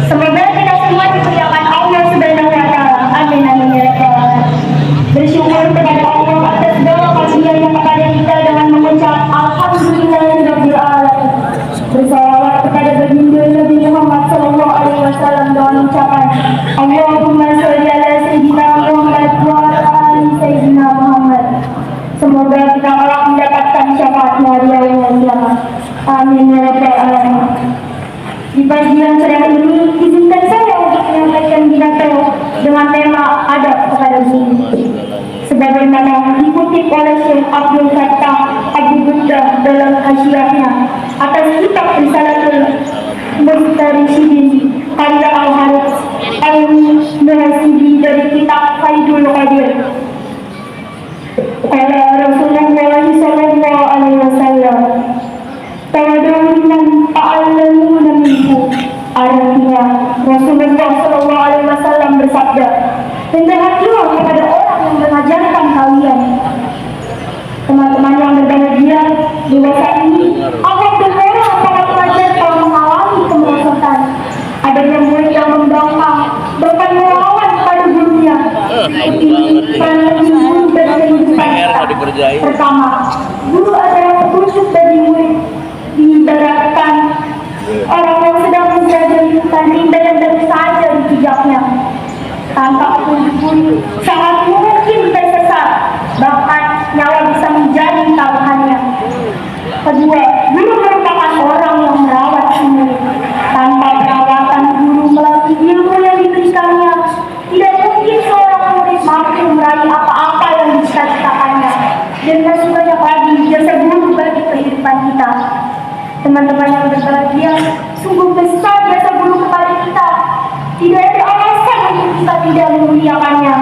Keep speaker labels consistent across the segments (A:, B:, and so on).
A: Semoga kita semua dimuliakan Allah Subhanahu wa Ta'ala. Amin amin ya rabbal alamin. Bersyukur kepada Allah atas segala karunia-Nya kepada kita dengan mengucap alhamdulillahirabbil alamin. Bersalawat kepada baginda Nabi Muhammad sallallahu alaihi wasallam dengan ucapan Allahumma shalli ala sayyidina Muhammad wa ala ali sayyidina Muhammad. Semoga kita kelak mendapatkan syafaatnya di yaumul qiyamah. Amin ya rabbal alamin. Di pagi yang cerah ini, izinkan saya untuk menyampaikan pidato dengan tema adab kepada guru. Sebagaimana dikutip oleh Syekh Abdul Fattah Abu Buddah dalam hasyiahnya atas kitab Risalatul Mustarsyidin karya Al-Harith Al-Muhasibi dari kitab Faidul Qadir. Qala Rasulullah sallallahu alaihi wasallam, "Ta'allumuna ta'allamuna minhu." Artinya Rasulullah sallallahu alaihi wasallam bersabda, "Hendaklah kepada orang yang mengajarkan kalian." Teman-teman yang berbahagia, di masa ini akan beberapa para pelajar telah mengalami kemerosotan. Ada yang murid yang membangkang, bahkan melawan pada gurunya. Ini karena guru dan kehidupan kita. Pertama, guru adalah petunjuk bagi murid. Diibaratkan orang yang sedang mempelajari hutan indah yang baru saja dipijaknya. Tanpa petunjuk sangat mungkin tersesat, bahkan nyawa bisa menjadi taruhannya. Kedua, guru merupakan orang yang merawat murid. Tanpa perawatan guru melalui ilmu yang diberikannya, tidak mungkin seorang murid mampu meraih apa-apa yang dicita-citakannya. Dan masih banyak lagi jasa guru bagi kehidupan kita. Teman-teman yang berbahagia, sungguh besar jasa guru kepada kita. Tidak ada alasan untuk kita tidak memuliakannya.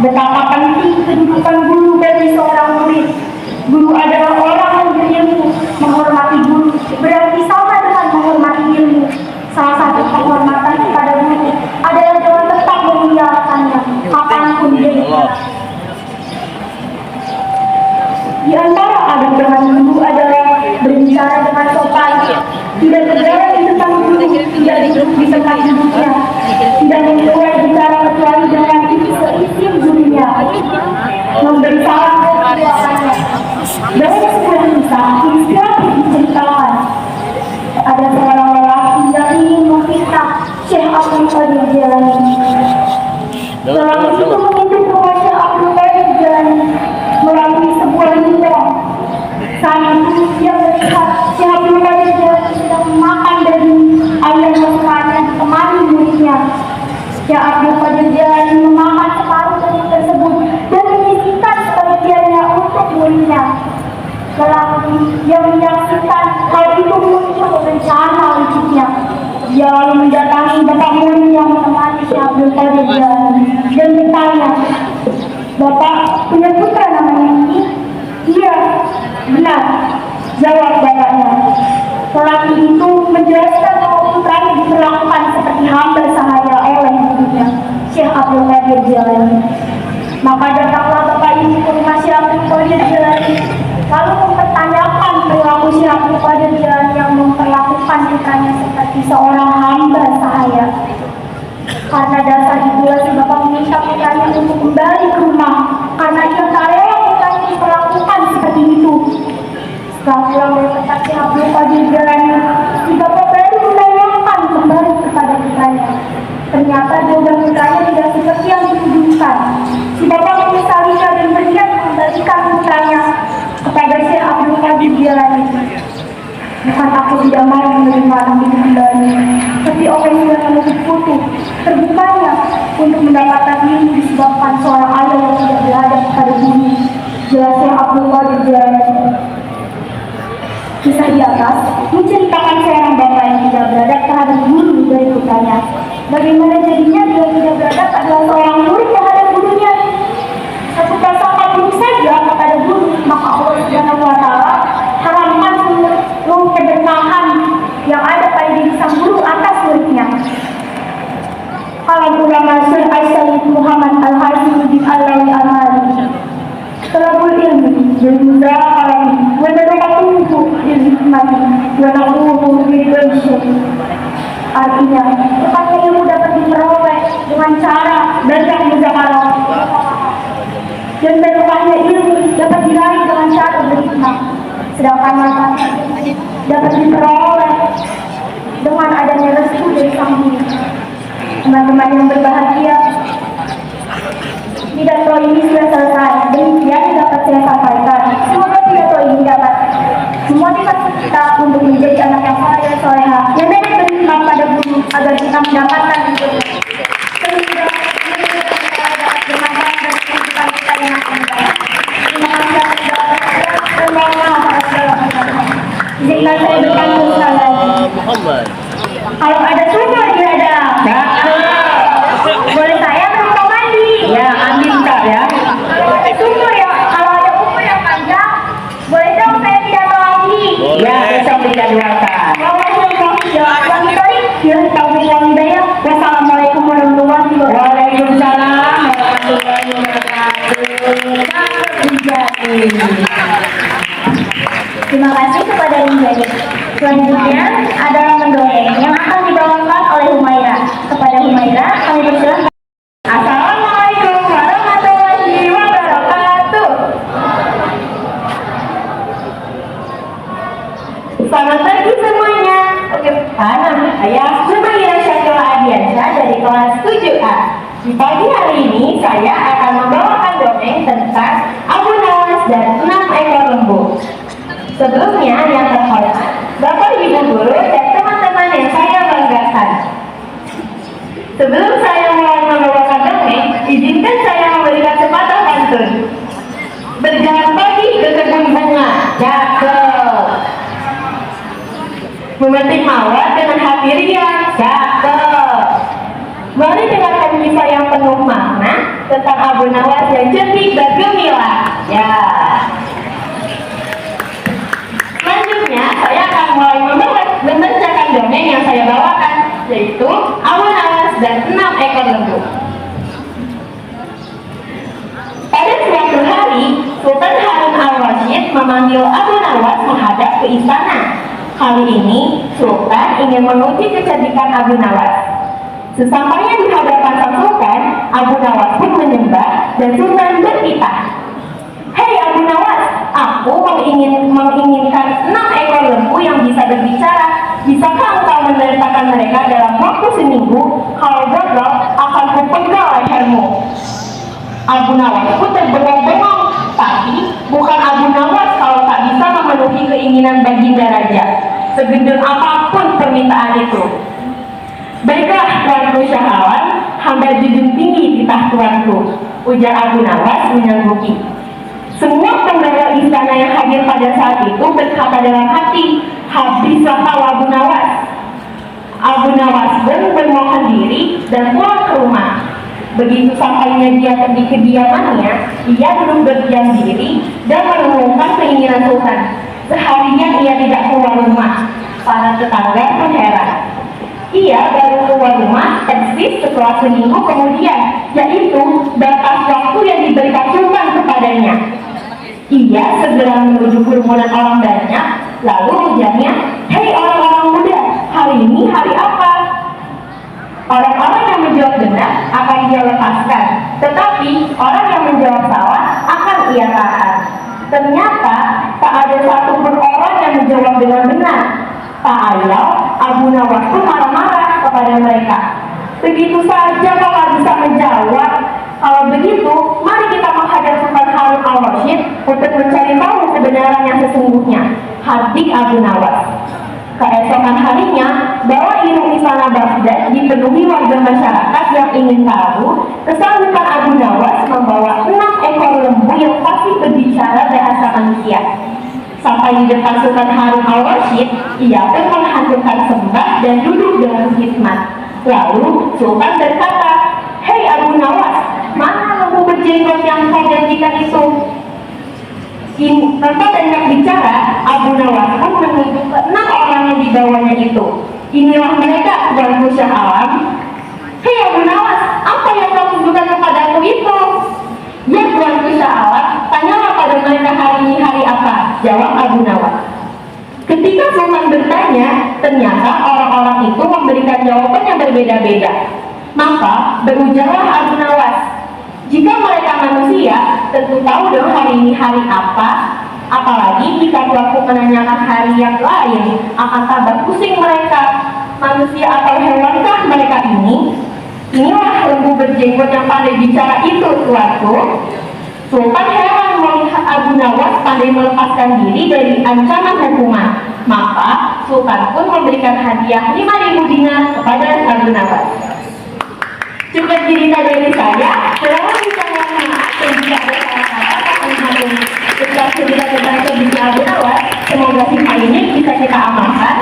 A: Betapa penting kedudukan guru bagi seorang murid. Guru adalah orang yang berilmu. Menghormati guru berarti sama dengan menghormati ilmu. Salah satu penghormatan kepada guru adalah dengan tetap memuliakannya kapanpun dia berada. Di antara adab dengan guru adalah berbicara dengan sopan, tidak berjalan di depan guru, tidak duduk di tempat duduknya, tidak memulai bicara kecuali dengan isi gurunya, memberi salam kepada dari sebuah kisah diceritakan. Ada seorang lelaki yang ingin memfitnah Syekh Abdul Qadir Jilani. Lelaki itu mengintip rumah Syekh Abdul Qadir Jilani melalui sebuah lubang. Saat itu dia melihat Syekh Abdul Qadir Jilani sedang makan daging ayam kesukaannya ditemani muridnya. Syekh Abdul Qadir Jilani memakan separuh daging tersebut dan menyisihkan sebagiannya untuk muridnya. Lelaki yang menyaksikan hal itu muncul rencana liciknya. Dia lalu mendatangi bapak murid yang menemani Syekh Abdul Qadir Jilani dan bertanya, "Bapak punya putra namanya ini?" "Iya, benar," jawab bapaknya. Lelaki itu menjelaskan bahwa putranya diperlakukan seperti hamba sahaya oleh ibunya, Syekh Abdul Qadir Jilani. Maka datanglah bapak ini ke rumah Syekh Abdul Qadir Jilani, lalu mempertanyakan perilaku Syekh Abdul Qadir Jilani yang seorang hamba sahaya. Karena dasar itulah si bapak meminta putranya untuk kembali ke rumah, karena ia tak rela putranya diperlakukan seperti itu. Setelah pulang dari tempat si Abdul Qadir Jilani, si bapak baru menanyakan kembali kepada putranya. Ternyata jawaban putranya tidak seperti yang dituduhkan. Si bapak menyesalinya dan berniat mengembalikan putranya kepada si Abdul Qadir Jilani. Bukan aku tidak mau menerima anak itu kembali, tapi Allah sudah menutup pintu terbukanya untuk mendapatkan ini disebabkan seorang ayah yang tidak berada pada bumi. Jelasnya Abdul Qadir Jilani. Kisah di atas menceritakan seorang bapak yang tidak berada terhadap guru dari putranya. Bagaimana jadinya dia tidak berada adalah seorang murid terhadap gurunya. Satu prasangka buruk saja kepada guru, maka Allah Subhanahu wa Ta'ala haramkan seluruh keberkahan yang ada pada diri sang guru atas muridnya. Kalau ulama Syekh Aisyah Muhammad Al-Hazim bin Alawi Al-Hadi Talabul ilmi dan mudaharahi wa nadawatuhu bil hikmati wa na'uhu bil basyir. Artinya, tepatnya ilmu dapat diperoleh dengan cara belajar muzakarah, dan barokahnya ilmu dapat diraih dengan cara berhikmah. Sedangkan manfaat dapat diperoleh dengan adanya restu dari sang guru. Teman-teman yang berbahagia, pidato ini sudah selesai. Demikian dapat saya sampaikan. Semoga pidato ini dapat memotivasi kita untuk menjadi anak yang soleh dan soleha, yang dapat berhikmah pada guru agar kita mendapatkan ilmu. Sehingga kita dapat bermanfaat dari kehidupan kita yang akan datang. Terima kasih atas perhatian dan mohon maaf atas segala kesalahan. Izinkan saya berkata sekali lagi. Kalau ada sumur di ladang, boleh saya menumpang mandi?
B: Ya, ambil tak ya.
A: Sumur ya, kalau ada umur yang panjang, boleh dong saya tidak lagi.
B: Ya, besok kita doakan.
A: Wassalamualaikum warahmatullahi wabarakatuh.
B: Waalaikumsalam warahmatullahi wabarakatuh.
A: Terima kasih kepada Rinjani. Selanjutnya adalah mendongeng yang akan dibawakan oleh Humaira. Kepada Humaira, kami persilakan. Assalamualaikum warahmatullahi wabarakatuh. Selamat pagi semuanya. Oke, nama saya Humaira Syakila Adiansyah dari kelas 7A. Di pagi hari ini saya akan membawakan dongeng tentang Abu Nawas dan 6 ekor lembu. Sebelumnya, yang terhormat, Bapak Ibu Guru dan teman-teman yang saya banggakan. Sebelum saya mulai membawakan dongeng, izinkan saya memberikan sepatah pantun. Berjalan pagi ke kebun bunga, cakep. Memetik mawar dengan hati riang, cakep. Mari dengarkan kisah yang penuh makna tentang Abu Nawas yang cerdik dan gemilang. Ya. Selanjutnya, saya akan mulai membacakan dongeng yang saya bawakan, yaitu Abu Nawas dan 6 ekor lembu. Pada suatu hari, Sultan Harun al-Rasyid memanggil Abu Nawas menghadap ke istana. Kali ini, Sultan ingin menguji kecerdikan Abu Nawas. Sesampainya di hadapan sang Sultan, Abu Nawas pun menyembah dan Sultan bertitah. Hei Abu Nawas, aku menginginkan 6 ekor lembu yang bisa berbicara. Bisakah engkau menceritakan mereka dalam waktu seminggu? Kalau gagal, akan kupenggal lehermu. Abu Nawas pun terbengong-bengong. Tapi bukan Abu Nawas kalau tak bisa memenuhi keinginan baginda raja, segendut apapun permintaan itu. Baiklah, tuanku Syahawan, hamba junjung tinggi titah tuanku, ujar Abu Nawas menyanggupi. Semua penggagal istana yang hadir pada saat itu berkata dalam hati, habislah kau Abu Nawas. Abu Nawas pun bermohon diri dan pulang ke rumah. Begitu sampainya dia di kediamannya, ia duduk berdiam diri dan merenungkan keinginan Sultan. Seharinya ia tidak keluar rumah. Para tetangga pun heran. Ia baru keluar rumah persis setelah seminggu kemudian, yaitu batas waktu yang diberikan Sultan kepadanya. Ia segera menuju kerumunan orang banyak, lalu ujarnya, hei orang-orang muda, hari ini hari Ternyata tak ada satupun orang yang menjawab dengan benar. Tak ayal, Abu Nawas pun marah-marah kepada mereka. Begitu saja kau tak bisa menjawab. Kalau begitu, mari kita menghadap Sultan Harun al-Rasyid untuk mencari tahu kebenaran yang sesungguhnya. Hardik Abu Nawas. Keesokan harinya, bawah irung istana Baghdad dipenuhi warga masyarakat yang ingin tahu kesanggupan Abu Nawas membawa 6 ekor lembu yang fasih berbicara bahasa manusia. Sampai di depan Sultan Harun al-Rasyid, ia pun menghancurkan sembah dan duduk dengan khidmat. Lalu Sultan berkata, "Hei Abu Nawas, mana lembu berjenggot yang kau janjikan itu?" Tanpa banyak bicara, Abu Nawas pun menunjuk ke 6 orang yang dibawanya itu. "Inilah mereka, Tuanku Syah Alam." "Hei Abu Nawas, apa yang kau tunjukkan kepadaku itu?" "Ya Tuanku Syah Alam, tanyalah pada mereka hari ini hari apa," jawab Abu Nawas. Ketika Sultan bertanya, ternyata orang-orang itu memberikan jawaban yang berbeda-beda. Maka berujarlah Abu Nawas, "Jika mereka manusia, tentu tahu dong hari ini hari apa. Apalagi jika aku menanyakan hari yang lain, akan tambah pusing mereka. Manusia atau hewankah mereka ini? Inilah lembu berjenggot yang pandai bicara itu, tuanku." Sultan heran melihat Abu Nawas pandai melepaskan diri dari ancaman hukuman. Maka Sultan pun memberikan hadiah 5.000 dinar kepada Abu Nawas. Cukup cerita dari saya. Selamat bicara maaf dan jika ada salah-salah menghadiri cerita tentang kondisi Abu Nawas. Semoga sifat ini bisa kita amalkan.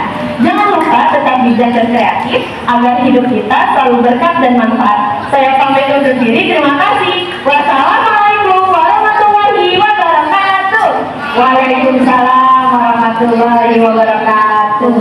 A: Jangan lupa tetap bijak dan kreatif agar hidup kita selalu berkah dan manfaat. Saya pamit undur diri. Terima kasih. Wassalamualaikum warahmatullahi wabarakatuh. Waalaikumsalam warahmatullahi wabarakatuh.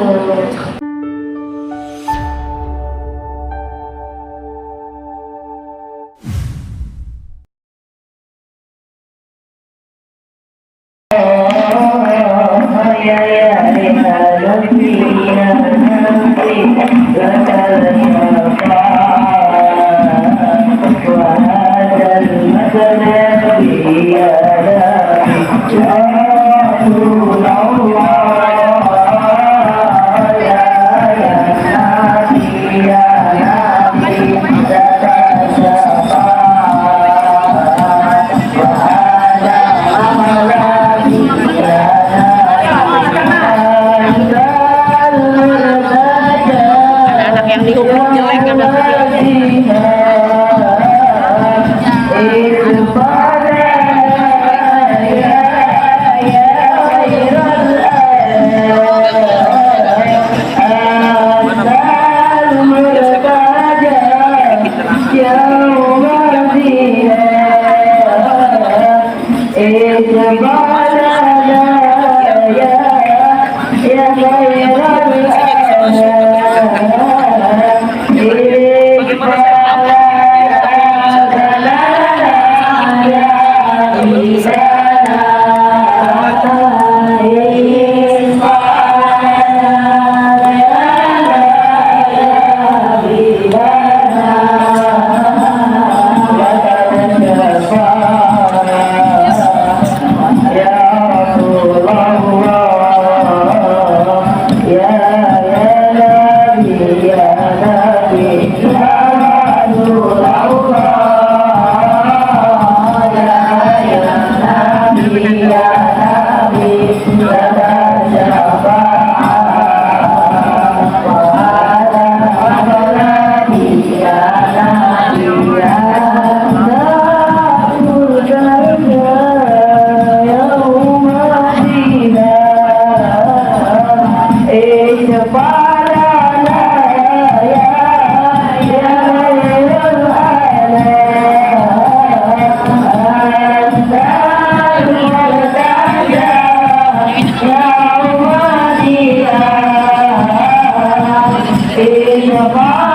C: Bye.